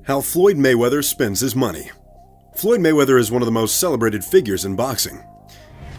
How Floyd Mayweather spends his money. Floyd Mayweather is one of the most celebrated figures in boxing.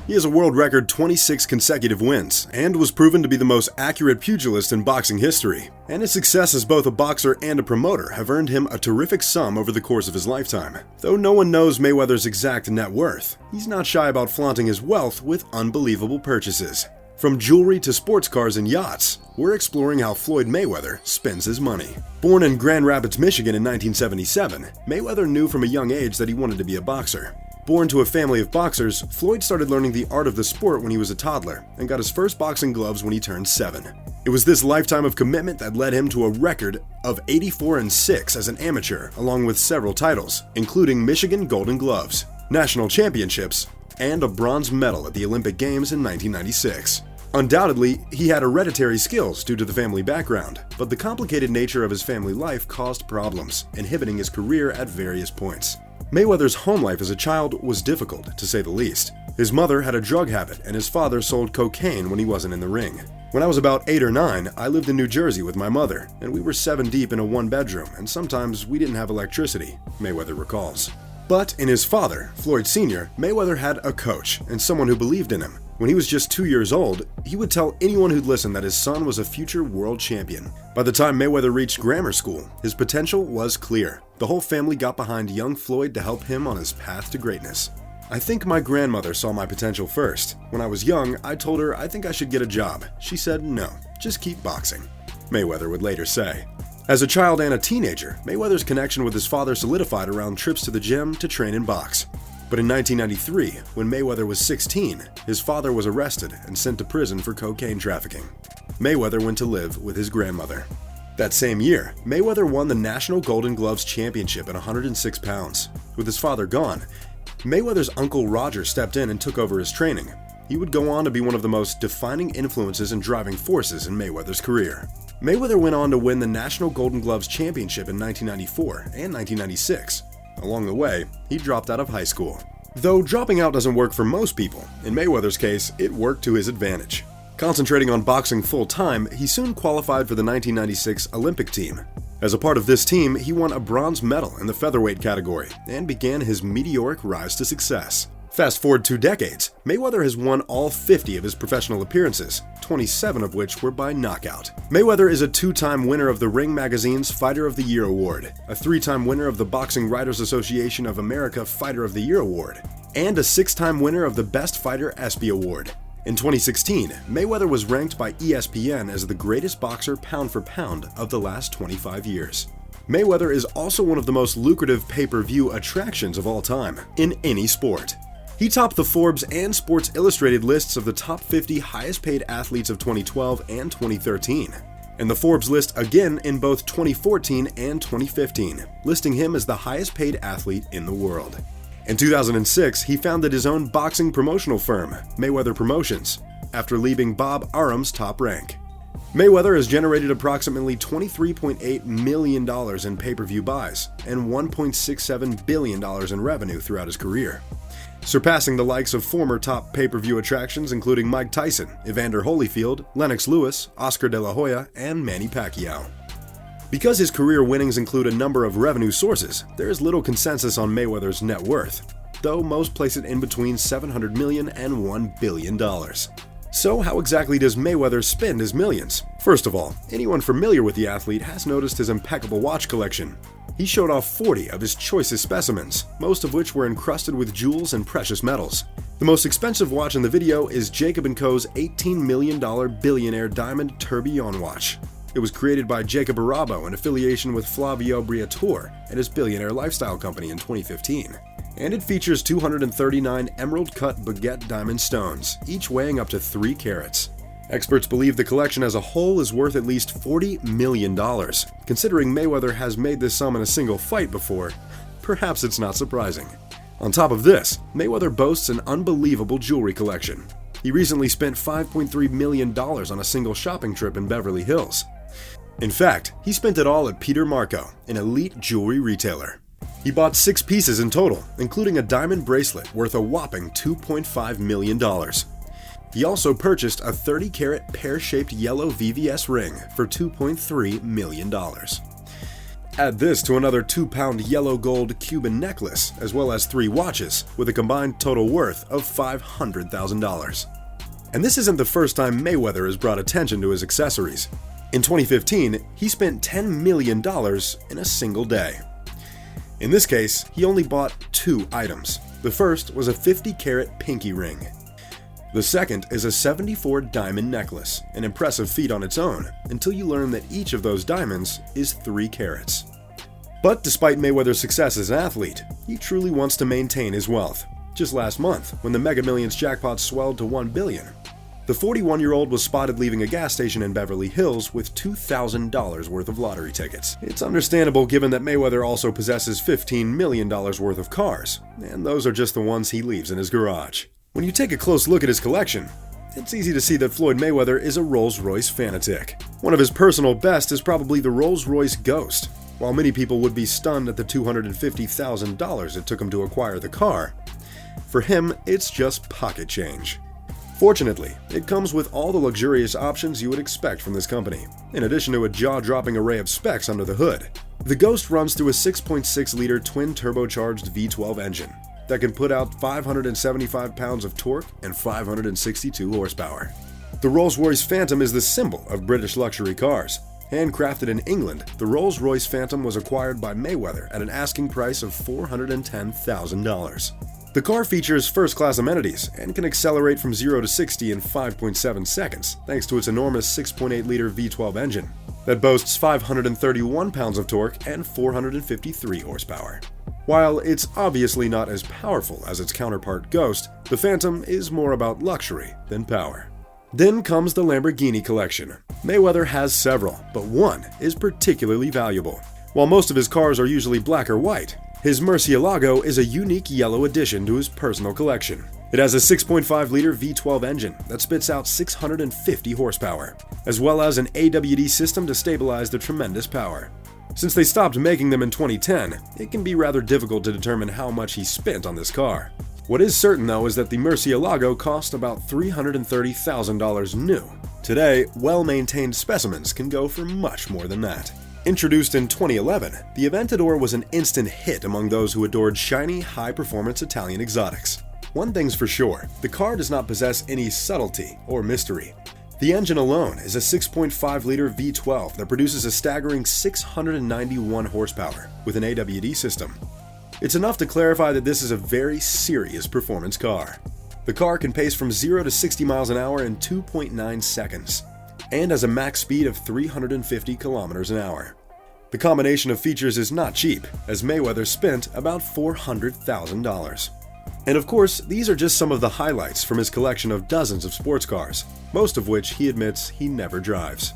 He has a world record 26 consecutive wins, and was proven to be the most accurate pugilist in boxing history. And his success as both a boxer and a promoter have earned him a terrific sum over the course of his lifetime. Though no one knows Mayweather's exact net worth, he's not shy about flaunting his wealth with unbelievable purchases. From jewelry to sports cars and yachts, we're exploring how Floyd Mayweather spends his money. Born in Grand Rapids, Michigan in 1977, Mayweather knew from a young age that he wanted to be a boxer. Born to a family of boxers, Floyd started learning the art of the sport when he was a toddler and got his first boxing gloves when he turned 7. It was this lifetime of commitment that led him to a record of 84-6 as an amateur, along with several titles, including Michigan Golden Gloves, national championships, and a bronze medal at the Olympic Games in 1996. Undoubtedly, he had hereditary skills due to the family background, but the complicated nature of his family life caused problems, inhibiting his career at various points. Mayweather's home life as a child was difficult, to say the least. His mother had a drug habit, and his father sold cocaine when he wasn't in the ring. When I was about 8 or 9, I lived in New Jersey with my mother, and we were 7 deep in a 1-bedroom, and sometimes we didn't have electricity, Mayweather recalls. But in his father, Floyd Sr., Mayweather had a coach and someone who believed in him. When he was just 2 years old, he would tell anyone who'd listen that his son was a future world champion. By the time Mayweather reached grammar school, his potential was clear. The whole family got behind young Floyd to help him on his path to greatness. I think my grandmother saw my potential first. When I was young, I told her I think I should get a job. She said no, just keep boxing, Mayweather would later say. As a child and a teenager, Mayweather's connection with his father solidified around trips to the gym to train and box. But in 1993, when Mayweather was 16, his father was arrested and sent to prison for cocaine trafficking. Mayweather went to live with his grandmother. That same year, Mayweather won the National Golden Gloves Championship at 106 pounds. With his father gone, Mayweather's uncle Roger stepped in and took over his training. He would go on to be one of the most defining influences and driving forces in Mayweather's career. Mayweather went on to win the National Golden Gloves Championship in 1994 and 1996. Along the way, he dropped out of high school. Though dropping out doesn't work for most people, in Mayweather's case, it worked to his advantage. Concentrating on boxing full-time, he soon qualified for the 1996 Olympic team. As a part of this team, he won a bronze medal in the featherweight category and began his meteoric rise to success. Fast forward 2 decades, Mayweather has won all 50 of his professional appearances, 27 of which were by knockout. Mayweather is a 2-time winner of the Ring Magazine's Fighter of the Year Award, a 3-time winner of the Boxing Writers Association of America Fighter of the Year Award, and a 6-time winner of the Best Fighter ESPY Award. In 2016, Mayweather was ranked by ESPN as the greatest boxer pound for pound of the last 25 years. Mayweather is also one of the most lucrative pay-per-view attractions of all time, in any sport. He topped the Forbes and Sports Illustrated lists of the top 50 highest-paid athletes of 2012 and 2013, and the Forbes list again in both 2014 and 2015, listing him as the highest-paid athlete in the world. In 2006, he founded his own boxing promotional firm, Mayweather Promotions, after leaving Bob Arum's top rank. Mayweather has generated approximately $23.8 million in pay-per-view buys and $1.67 billion in revenue throughout his career, surpassing the likes of former top pay-per-view attractions including Mike Tyson, Evander Holyfield, Lennox Lewis, Oscar De La Hoya, and Manny Pacquiao. Because his career winnings include a number of revenue sources, there is little consensus on Mayweather's net worth, though most place it in between $700 million and $1 billion. So how exactly does Mayweather spend his millions? First of all, anyone familiar with the athlete has noticed his impeccable watch collection. He showed off 40 of his choicest specimens, most of which were encrusted with jewels and precious metals. The most expensive watch in the video is Jacob & Co.'s $18 million billionaire diamond tourbillon watch. It was created by Jacob Arabo in affiliation with Flavio Briatore and his billionaire lifestyle company in 2015. And it features 239 emerald-cut baguette diamond stones, each weighing up to 3 carats. Experts believe the collection as a whole is worth at least $40 million. Considering Mayweather has made this sum in a single fight before, perhaps it's not surprising. On top of this, Mayweather boasts an unbelievable jewelry collection. He recently spent $5.3 million on a single shopping trip in Beverly Hills. In fact, he spent it all at Peter Marco, an elite jewelry retailer. He bought 6 pieces in total, including a diamond bracelet worth a whopping $2.5 million. He also purchased a 30-carat pear-shaped yellow VVS ring for $2.3 million. Add this to another 2-pound yellow gold Cuban necklace, as well as 3 watches, with a combined total worth of $500,000. And this isn't the first time Mayweather has brought attention to his accessories. In 2015, he spent $10 million in a single day. In this case, he only bought 2 items. The first was a 50-carat pinky ring. The second is a 74 diamond necklace, an impressive feat on its own, until you learn that each of those diamonds is 3 carats. But despite Mayweather's success as an athlete, he truly wants to maintain his wealth. Just last month, when the Mega Millions jackpot swelled to $1 billion, the 41-year-old was spotted leaving a gas station in Beverly Hills with $2,000 worth of lottery tickets. It's understandable given that Mayweather also possesses $15 million worth of cars, and those are just the ones he leaves in his garage. When you take a close look at his collection, it's easy to see that Floyd Mayweather is a Rolls-Royce fanatic. One of his personal best is probably the Rolls-Royce Ghost. While many people would be stunned at the $250,000 it took him to acquire the car, for him, it's just pocket change. Fortunately, it comes with all the luxurious options you would expect from this company, in addition to a jaw-dropping array of specs under the hood. The Ghost runs through a 6.6-liter twin-turbocharged V12 engine that can put out 575 pounds of torque and 562 horsepower. The Rolls-Royce Phantom is the symbol of British luxury cars. Handcrafted in England, the Rolls-Royce Phantom was acquired by Mayweather at an asking price of $410,000. The car features first-class amenities and can accelerate from 0 to 60 in 5.7 seconds thanks to its enormous 6.8-liter V12 engine that boasts 531 pounds of torque and 453 horsepower. While it's obviously not as powerful as its counterpart Ghost, the Phantom is more about luxury than power. Then comes the Lamborghini collection. Mayweather has several, but one is particularly valuable. While most of his cars are usually black or white, his Murcielago is a unique yellow addition to his personal collection. It has a 6.5-liter V12 engine that spits out 650 horsepower, as well as an AWD system to stabilize the tremendous power. Since they stopped making them in 2010, it can be rather difficult to determine how much he spent on this car. What is certain though is that the Murcielago cost about $330,000 new. Today, well-maintained specimens can go for much more than that. Introduced in 2011, the Aventador was an instant hit among those who adored shiny, high-performance Italian exotics. One thing's for sure, the car does not possess any subtlety or mystery. The engine alone is a 6.5-liter V12 that produces a staggering 691 horsepower with an AWD system. It's enough to clarify that this is a very serious performance car. The car can pace from 0 to 60 miles an hour in 2.9 seconds and has a max speed of 350 kilometers an hour. The combination of features is not cheap, as Mayweather spent about $400,000. And of course, these are just some of the highlights from his collection of dozens of sports cars, most of which he admits he never drives.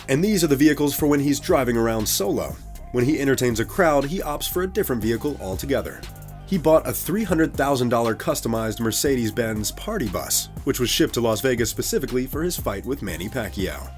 And these are the vehicles for when he's driving around solo. When he entertains a crowd, he opts for a different vehicle altogether. He bought a $300,000 customized Mercedes-Benz party bus, which was shipped to Las Vegas specifically for his fight with Manny Pacquiao.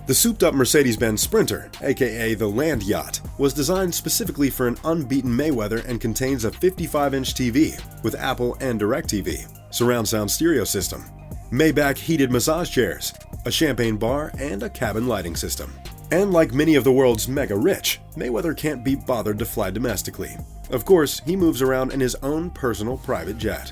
The souped-up Mercedes-Benz Sprinter, aka the Land Yacht, was designed specifically for an unbeaten Mayweather and contains a 55-inch TV with Apple and DirecTV, surround sound stereo system, Maybach heated massage chairs, a champagne bar, and a cabin lighting system. And like many of the world's mega-rich, Mayweather can't be bothered to fly domestically. Of course, he moves around in his own personal private jet.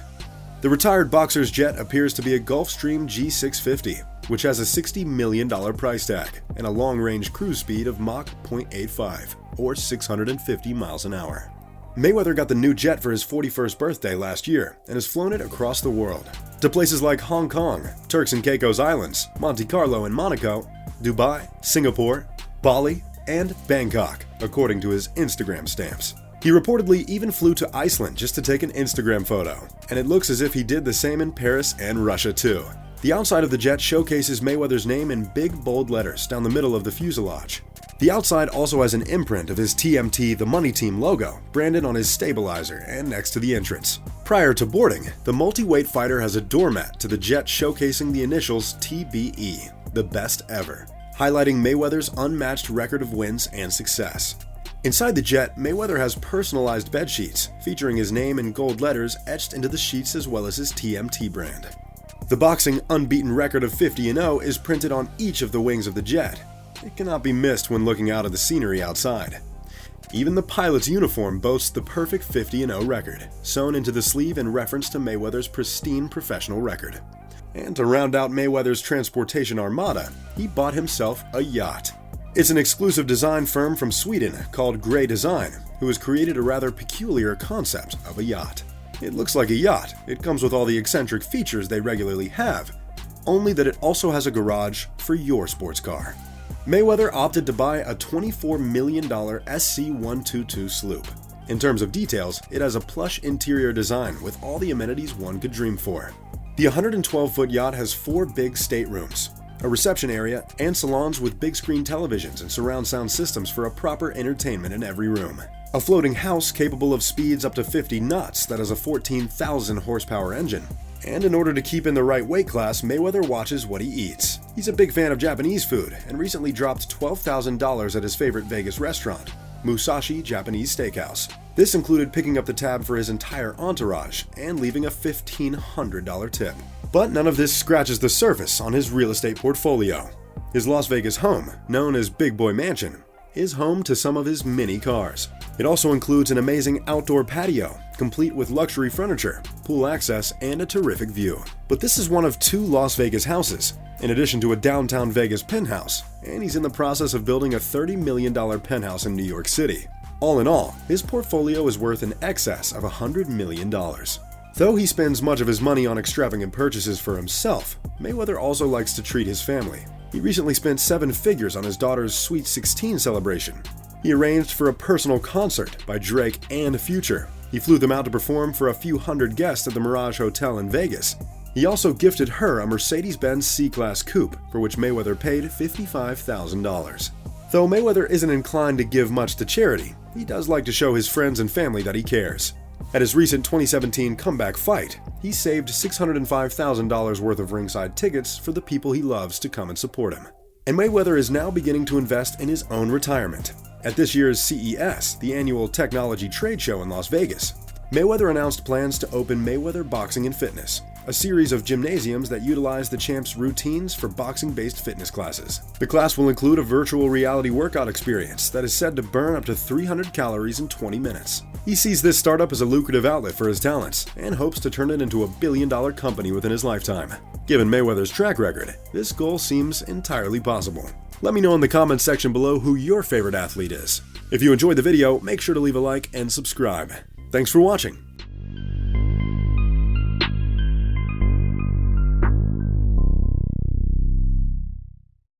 The retired boxer's jet appears to be a Gulfstream G650, which has a $60 million price tag and a long-range cruise speed of Mach 0.85, or 650 miles an hour. Mayweather got the new jet for his 41st birthday last year and has flown it across the world, to places like Hong Kong, Turks and Caicos Islands, Monte Carlo and Monaco, Dubai, Singapore, Bali, and Bangkok, according to his Instagram stamps. He reportedly even flew to Iceland just to take an Instagram photo, and it looks as if he did the same in Paris and Russia too. The outside of the jet showcases Mayweather's name in big bold letters down the middle of the fuselage. The outside also has an imprint of his TMT The Money Team logo branded on his stabilizer and next to the entrance. Prior to boarding, the multi-weight fighter has a doormat to the jet showcasing the initials TBE, the best ever, highlighting Mayweather's unmatched record of wins and success. Inside the jet, Mayweather has personalized bed sheets featuring his name in gold letters etched into the sheets as well as his TMT brand. The boxing unbeaten record of 50-0 is printed on each of the wings of the jet. It cannot be missed when looking out at the scenery outside. Even the pilot's uniform boasts the perfect 50-0 record, sewn into the sleeve in reference to Mayweather's pristine professional record. And to round out Mayweather's transportation armada, he bought himself a yacht. It's an exclusive design firm from Sweden called Grey Design, who has created a rather peculiar concept of a yacht. It looks like a yacht, it comes with all the eccentric features they regularly have, only that it also has a garage for your sports car. Mayweather opted to buy a $24 million SC-122 sloop. In terms of details, it has a plush interior design with all the amenities one could dream for. The 112-foot yacht has 4 big staterooms, a reception area, and salons with big screen televisions and surround sound systems for a proper entertainment in every room. A floating house capable of speeds up to 50 knots that has a 14,000 horsepower engine. And in order to keep in the right weight class, Mayweather watches what he eats. He's a big fan of Japanese food and recently dropped $12,000 at his favorite Vegas restaurant, Musashi Japanese Steakhouse. This included picking up the tab for his entire entourage and leaving a $1,500 tip. But none of this scratches the surface on his real estate portfolio. His Las Vegas home, known as Big Boy Mansion, is home to some of his mini cars. It also includes an amazing outdoor patio, complete with luxury furniture, pool access, and a terrific view. But this is one of 2 Las Vegas houses, in addition to a downtown Vegas penthouse, and he's in the process of building a $30 million penthouse in New York City. All in all, his portfolio is worth in excess of $100 million. Though he spends much of his money on extravagant purchases for himself, Mayweather also likes to treat his family. He recently spent 7 figures on his daughter's Sweet 16 celebration. He arranged for a personal concert by Drake and Future. He flew them out to perform for a few hundred guests at the Mirage Hotel in Vegas. He also gifted her a Mercedes-Benz C-Class coupe, for which Mayweather paid $55,000. Though Mayweather isn't inclined to give much to charity, he does like to show his friends and family that he cares. At his recent 2017 comeback fight, he saved $605,000 worth of ringside tickets for the people he loves to come and support him. And Mayweather is now beginning to invest in his own retirement. At this year's CES, the annual technology trade show in Las Vegas, Mayweather announced plans to open Mayweather Boxing and Fitness, a series of gymnasiums that utilize the champ's routines for boxing-based fitness classes. The class will include a virtual reality workout experience that is said to burn up to 300 calories in 20 minutes. He sees this startup as a lucrative outlet for his talents and hopes to turn it into a billion-dollar company within his lifetime. Given Mayweather's track record, this goal seems entirely possible. Let me know in the comments section below who your favorite athlete is. If you enjoyed the video, make sure to leave a like and subscribe. Thanks for watching.